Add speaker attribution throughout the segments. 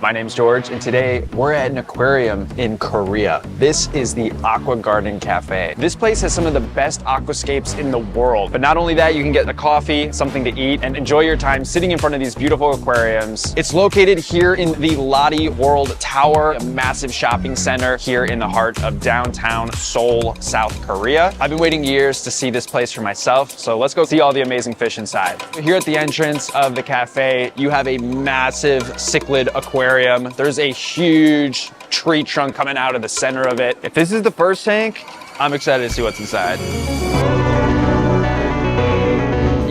Speaker 1: My name's George, and today we're at an aquarium in Korea. This is the Aqua Garden Cafe. This place has some of the best aquascapes in the world. But not only that, you can get a coffee, something to eat, and enjoy your time sitting in front of these beautiful aquariums. It's located here in the Lotte World Tower, a massive shopping center here in the heart of downtown Seoul, South Korea. I've been waiting years to see this place for myself, so let's go see all the amazing fish inside. Here at the entrance of the cafe, you have a massive cichlid aquarium. There's a huge tree trunk coming out of the center of it. If this is the first tank, I'm excited to see what's inside.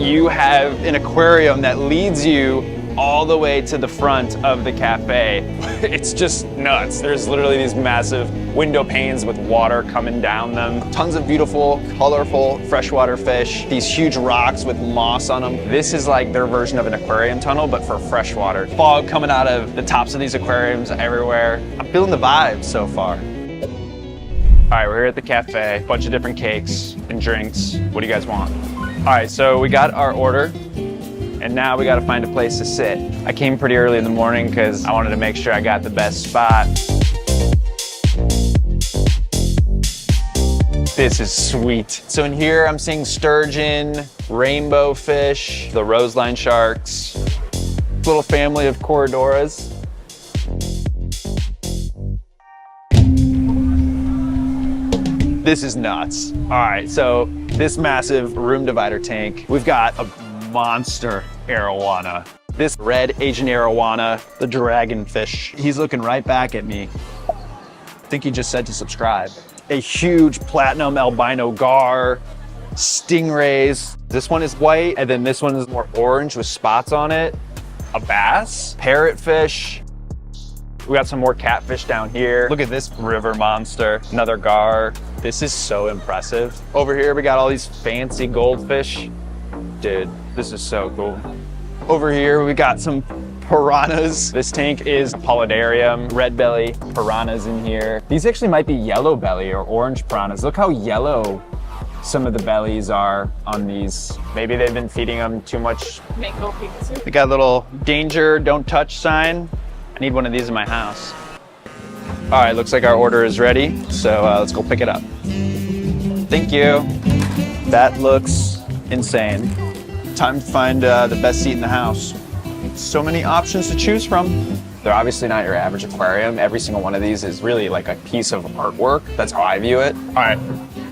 Speaker 1: You have an aquarium that leads you all the way to the front of the cafe. It's just nuts. There's literally these massive window panes with water coming down them. Tons of beautiful, colorful freshwater fish. These huge rocks with moss on them. This is like their version of an aquarium tunnel, but for freshwater. Fog coming out of the tops of these aquariums everywhere. I'm feeling the vibes so far. All right, we're here at the cafe. Bunch of different cakes and drinks. What do you guys want? All right, so we got our order. And now we gotta find a place to sit. I came pretty early in the morning because I wanted to make sure I got the best spot. This is sweet. So in here I'm seeing sturgeon, rainbow fish, the roseline sharks, little family of corridoras. This is nuts. All right, so this massive room divider tank, we've got a monster arowana. This red Asian arowana, the dragonfish. He's looking right back at me. I think he just said to subscribe. A huge platinum albino gar, stingrays. This one is white, and then this one is more orange with spots on it. A bass, parrotfish. We got some more catfish down here. Look at this river monster, another gar. This is so impressive. Over here, we got all these fancy goldfish. Dude, this is so cool. Over here, we got some piranhas. This tank is Paludarium, red belly piranhas in here. These actually might be yellow belly or orange piranhas. Look how yellow some of the bellies are on these. Maybe they've been feeding them too much mango pizza. They got a little danger, don't touch sign. I need one of these in my house. All right, looks like our order is ready. So let's go pick it up. Thank you. That looks insane. Time to find the best seat in the house. So many options to choose from. They're obviously not your average aquarium. Every single one of these is really like a piece of artwork. That's how I view it. All right.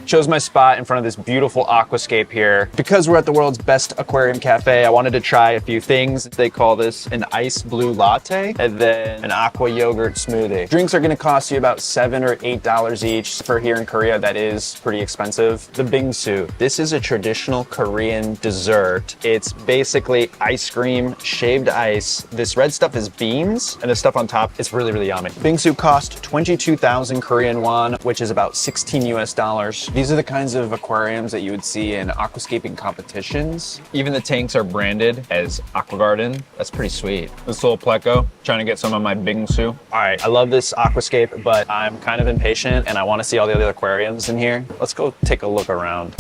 Speaker 1: Chose my spot in front of this beautiful aquascape here. Because we're at the world's best aquarium cafe, I wanted to try a few things. They call this an ice blue latte and then an aqua yogurt smoothie. Drinks are gonna cost you about $7 or $8 each. For here in Korea, that is pretty expensive. The bingsu. This is a traditional Korean dessert. It's basically ice cream, shaved ice. This red stuff is beans, and the stuff on top is really, really yummy. Bingsu cost 22,000 Korean won, which is about 16 US. These are the kinds of aquariums that you would see in aquascaping competitions. Even the tanks are branded as Aqua Garden. That's pretty sweet. This little pleco, trying to get some of my bingsu. All right, I love this aquascape, but I'm kind of impatient and I want to see all the other aquariums in here. Let's go take a look around.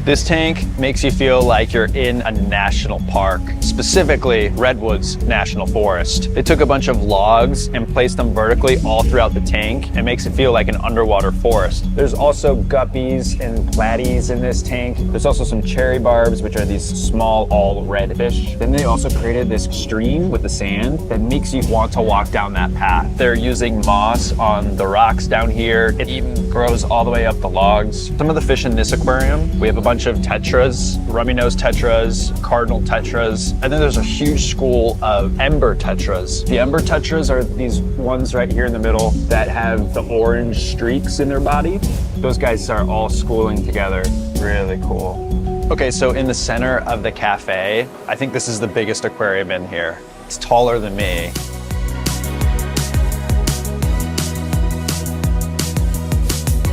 Speaker 1: This tank makes you feel like you're in a national park, specifically Redwoods National Forest. They took a bunch of logs and placed them vertically all throughout the tank and makes it feel like an underwater forest. There's also guppies and platies in this tank. There's also some cherry barbs, which are these small all red fish. Then they also created this stream with the sand that makes you want to walk down that path. They're using moss on the rocks down here. It even grows all the way up the logs. Some of the fish in this aquarium, we have a bunch of tetras, rummy-nosed tetras, cardinal tetras, and then there's a huge school of ember tetras. The ember tetras are these ones right here in the middle that have the orange streaks in their body. Those guys are all schooling together. Really cool. Okay, so in the center of the cafe, I think this is the biggest aquarium in here. It's taller than me.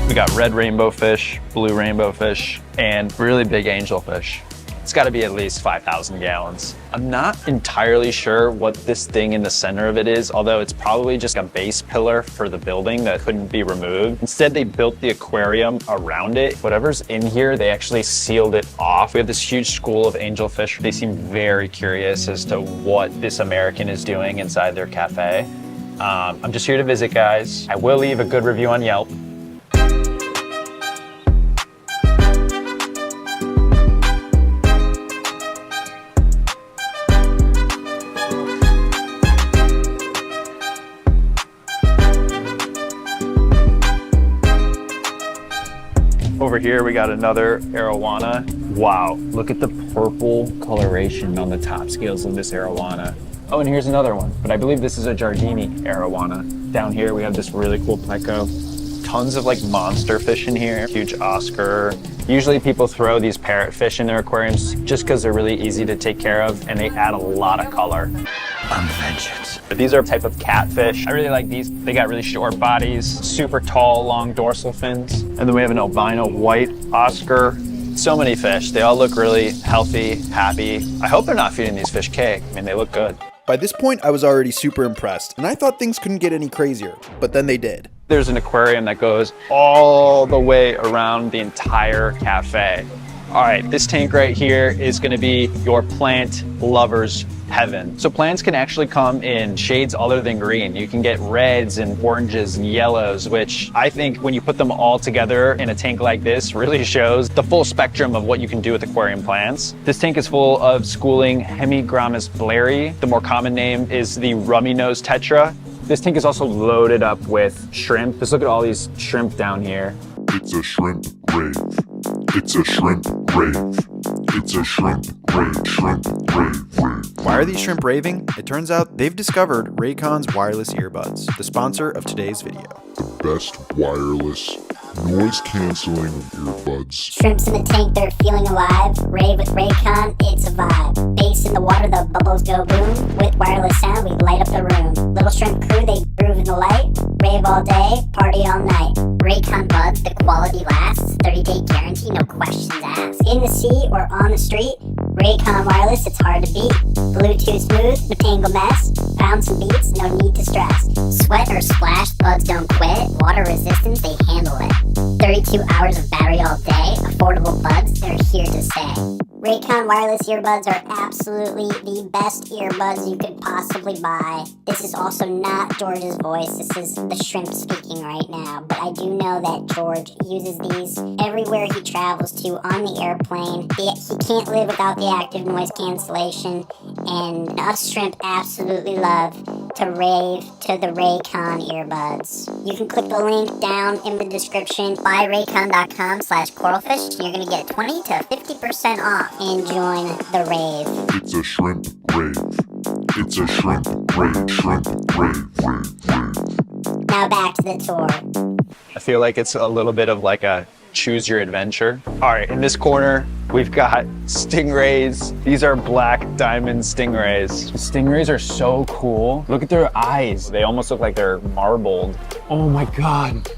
Speaker 1: We got red rainbow fish, blue rainbow fish, and really big angelfish. Let's It's got to be at least 5,000 gallons. I'm not entirely sure what this thing in the center of it is, although it's probably just a base pillar for the building that couldn't be removed. Instead, they built the aquarium around it. Whatever's in here, they actually sealed it off. We have this huge school of angelfish. They seem very curious as to what this American is doing inside their cafe. I'm just here to visit, guys. I will leave a good review on Yelp. Over here, we got another arowana. Wow, look at the purple coloration on the top scales of this arowana. Oh, and here's another one, but I believe this is a Giardini arowana. Down here, we have this really cool pleco. Tons of like monster fish in here, huge Oscar. Usually people throw these parrotfish in their aquariums just because they're really easy to take care of and they add a lot of color. I'm vengeance. But these are a type of catfish. I really like these. They got really short bodies, super tall, long dorsal fins. And then we have an albino white Oscar. So many fish. They all look really healthy, happy. I hope they're not feeding these fish cake. I mean, they look good.
Speaker 2: By this point, I was already super impressed, and I thought things couldn't get any crazier, but then they did.
Speaker 1: There's an aquarium that goes all the way around the entire cafe. All right, this tank right here is gonna be your plant lover's heaven. So plants can actually come in shades other than green. You can get reds and oranges and yellows, which I think when you put them all together in a tank like this really shows the full spectrum of what you can do with aquarium plants. This tank is full of schooling Hemigrammus blairi. The more common name is the rummy nose tetra. This tank is also loaded up with shrimp. Just look at all these shrimp down here.
Speaker 3: It's a shrimp rave. It's a shrimp rave. It's a shrimp rave.
Speaker 2: Why are these shrimp raving? It turns out they've discovered Raycon's wireless earbuds, the sponsor of today's video.
Speaker 3: The best wireless noise-canceling earbuds.
Speaker 4: Shrimps in the tank, they're feeling alive. Rave with Raycon, it's a vibe. Bass in the water, the bubbles go boom. With wireless sound, we light up the room. Little shrimp crew, they groove in the light. Rave all day, party all night. Raycon buds, the quality lasts. 30-day guarantee, no questions asked. In the sea or on the street, Raycon wireless, it's hard to beat. Bluetooth smooth, no tangle mess. Bounce and beats, no need to stress. Sweat or splash, buds don't quit. Water resistance, they handle it. 32 hours of battery all day. Affordable buds, they're here to stay. Raycon wireless earbuds are absolutely the best earbuds you could possibly buy. This is also not George's voice. This is the shrimp speaking right now. But I do know that George uses these everywhere he travels to on the airplane. He can't live without the active noise cancellation. And us shrimp absolutely love to rave to the Raycon earbuds. You can click the link down in the description. Buy Raycon.com/coralfish. You're going to get 20 to 50% off and join the rave.
Speaker 3: It's a shrimp rave. It's a shrimp rave.
Speaker 4: Now back to the tour.
Speaker 1: I feel like it's a little bit of like a choose your adventure. All right, in this corner, we've got stingrays. These are black diamond stingrays. The stingrays are so cool. Look at their eyes. They almost look like they're marbled. Oh my God.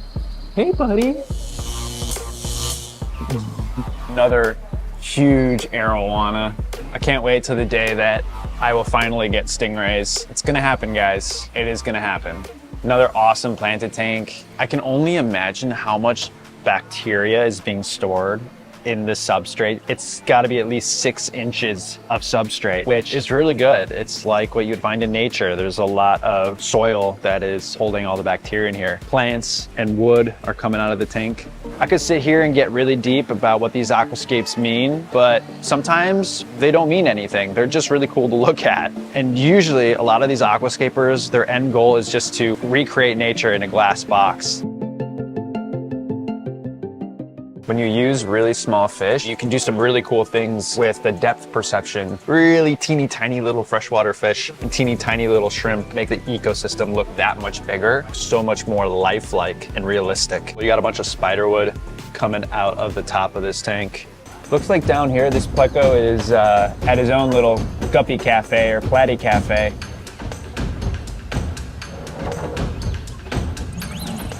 Speaker 1: Hey, buddy. Another huge arowana. I can't wait till the day that I will finally get stingrays. It's gonna happen, guys. It is gonna happen. Another awesome planted tank. I can only imagine how much bacteria is being stored in the substrate. It's got to be at least 6 inches of substrate, which is really good. It's like what you'd find in nature. There's a lot of soil that is holding all the bacteria in here. Plants and wood are coming out of the tank. I could sit here and get really deep about what these aquascapes mean, but sometimes they don't mean anything. They're just really cool to look at. And usually a lot of these aquascapers, their end goal is just to recreate nature in a glass box. When you use really small fish, you can do some really cool things with the depth perception. Really teeny tiny little freshwater fish and teeny tiny little shrimp make the ecosystem look that much bigger, so much more lifelike and realistic. You got a bunch of spiderwood coming out of the top of this tank. Looks like down here, this pleco is at his own little guppy cafe or platy cafe.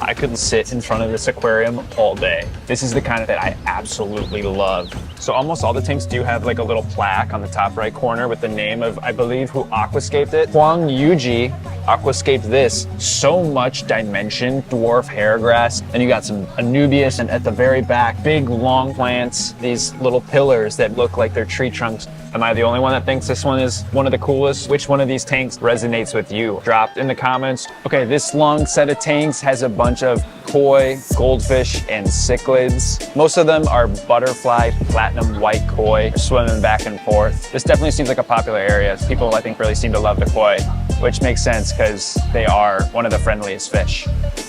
Speaker 1: I couldn't sit in front of this aquarium all day. This is the kind that I absolutely love. So almost all the tanks do have like a little plaque on the top right corner with the name of, I believe, who aquascaped it. Huang Yuji aquascaped this. So much dimension, dwarf hairgrass. And you got some Anubias, and at the very back, big long plants, these little pillars that look like they're tree trunks. Am I the only one that thinks this one is one of the coolest? Which one of these tanks resonates with you? Drop in the comments. Okay, this long set of tanks has a bunch of koi, goldfish, and cichlids. Most of them are butterfly, platinum white koi, swimming back and forth. This definitely seems like a popular area. People, I think, really seem to love the koi, which makes sense because they are one of the friendliest fish.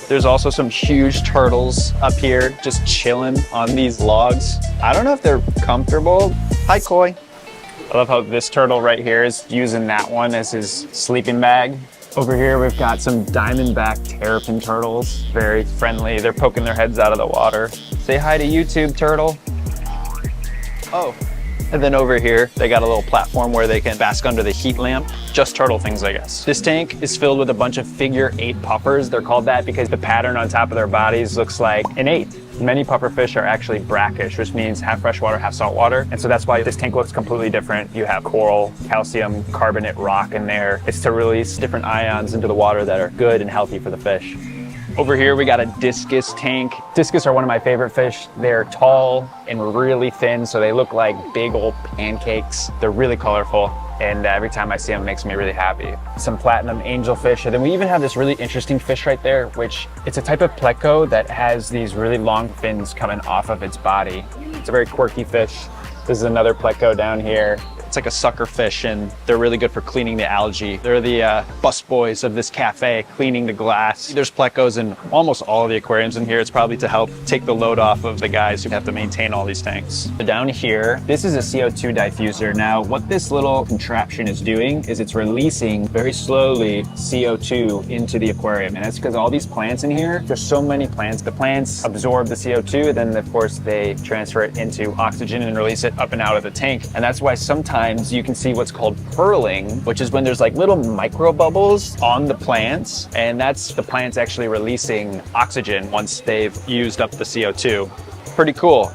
Speaker 1: There's also some huge turtles up here just chilling on these logs. I don't know if they're comfortable. Hi, koi. I love how this turtle right here is using that one as his sleeping bag. Over here, we've got some diamondback terrapin turtles. Very friendly. They're poking their heads out of the water. Say hi to YouTube, turtle. Oh. And then over here, they got a little platform where they can bask under the heat lamp. Just turtle things, I guess. This tank is filled with a bunch of figure 8 puffers. They're called that because the pattern on top of their bodies looks like an 8. Many puffer fish are actually brackish, which means half freshwater, half saltwater. And so that's why this tank looks completely different. You have coral, calcium, carbonate rock in there. It's to release different ions into the water that are good and healthy for the fish. Over here, we got a discus tank. Discus are one of my favorite fish. They're tall and really thin, so they look like big old pancakes. They're really colorful, and every time I see them, it makes me really happy. Some platinum angelfish, and then we even have this really interesting fish right there, which it's a type of pleco that has these really long fins coming off of its body. It's a very quirky fish. This is another pleco down here. It's like a sucker fish, and they're really good for cleaning the algae. They're the bus boys of this cafe, cleaning the glass. There's plecos in almost all of the aquariums in here. It's probably to help take the load off of the guys who have to maintain all these tanks. But down here, this is a CO2 diffuser. Now, what this little contraption is doing is it's releasing very slowly CO2 into the aquarium. And that's because all these plants in here, there's so many plants. The plants absorb the CO2, then of course they transfer it into oxygen and release it up and out of the tank. And that's why sometimes you can see what's called purling, which is when there's like little micro bubbles on the plants, and that's the plants actually releasing oxygen once they've used up the CO2. Pretty cool.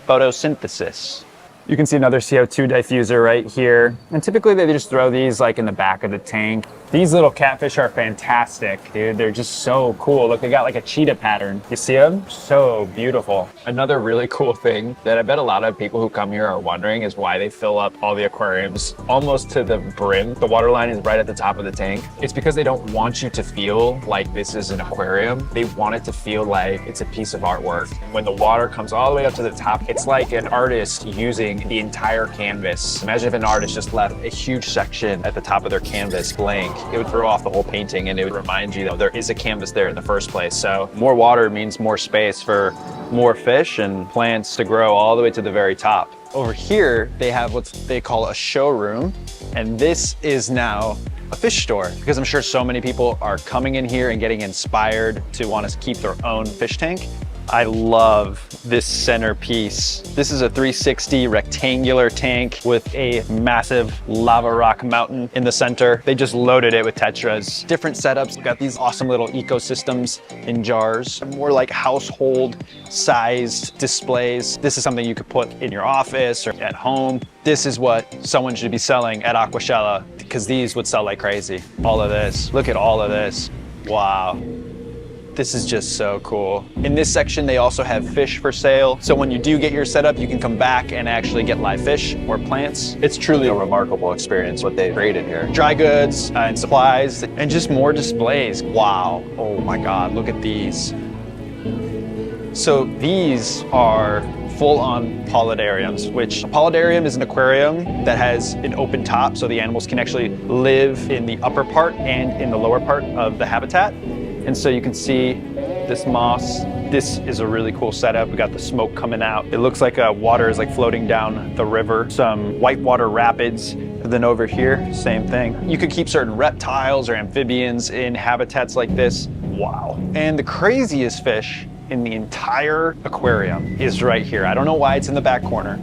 Speaker 1: Photosynthesis. You can see another CO2 diffuser right here. And typically they just throw these like in the back of the tank. These little catfish are fantastic, dude. They're just so cool. Look, they got like a cheetah pattern. You see them? So beautiful. Another really cool thing that I bet a lot of people who come here are wondering is why they fill up all the aquariums almost to the brim. The water line is right at the top of the tank. It's because they don't want you to feel like this is an aquarium. They want it to feel like it's a piece of artwork. When the water comes all the way up to the top, it's like an artist using the entire canvas. Imagine if an artist just left a huge section at the top of their canvas blank. It would throw off the whole painting, and it would remind you that there is a canvas there in the first place. So more water means more space for more fish and plants to grow all the way to the very top. Over here, they have what they call a showroom, and this is now a fish store because I'm sure so many people are coming in here and getting inspired to want to keep their own fish tank. I love this centerpiece. This is a 360 rectangular tank with a massive lava rock mountain in the center. They just loaded it with tetras. Different setups. We've got these awesome little ecosystems in jars. More like household sized displays. This is something you could put in your office or at home. This is what someone should be selling at Aquashella because these would sell like crazy. All of this. Look at all of this. Wow. This is just so cool. In this section, they also have fish for sale. So when you do get your setup, you can come back and actually get live fish or plants. It's truly a remarkable experience what they've created here. Dry goods and supplies and just more displays. Wow. Oh my God, look at these. So these are full-on polydariums, which a polydarium is an aquarium that has an open top so the animals can actually live in the upper part and in the lower part of the habitat. And so you can see this moss. This is a really cool setup. We got the smoke coming out. It looks like water is like floating down the river. Some whitewater rapids. And then over here, same thing. You could keep certain reptiles or amphibians in habitats like this. Wow. And the craziest fish in the entire aquarium is right here. I don't know why it's in the back corner.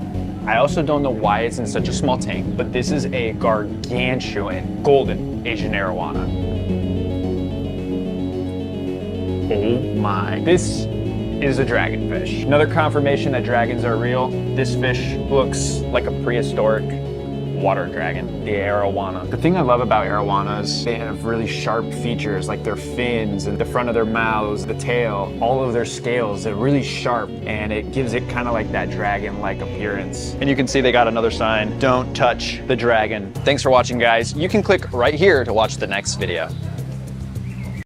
Speaker 1: I also don't know why it's in such a small tank, but this is a gargantuan golden Asian arowana. Oh my. This is a dragonfish. Another confirmation that dragons are real. This fish looks like a prehistoric water dragon, the arowana. The thing I love about arowanas, they have really sharp features like their fins and the front of their mouths, the tail, all of their scales, they're really sharp and it gives it kind of like that dragon-like appearance. And you can see they got another sign, don't touch the dragon. Thanks for watching, guys. You can click right here to watch the next video.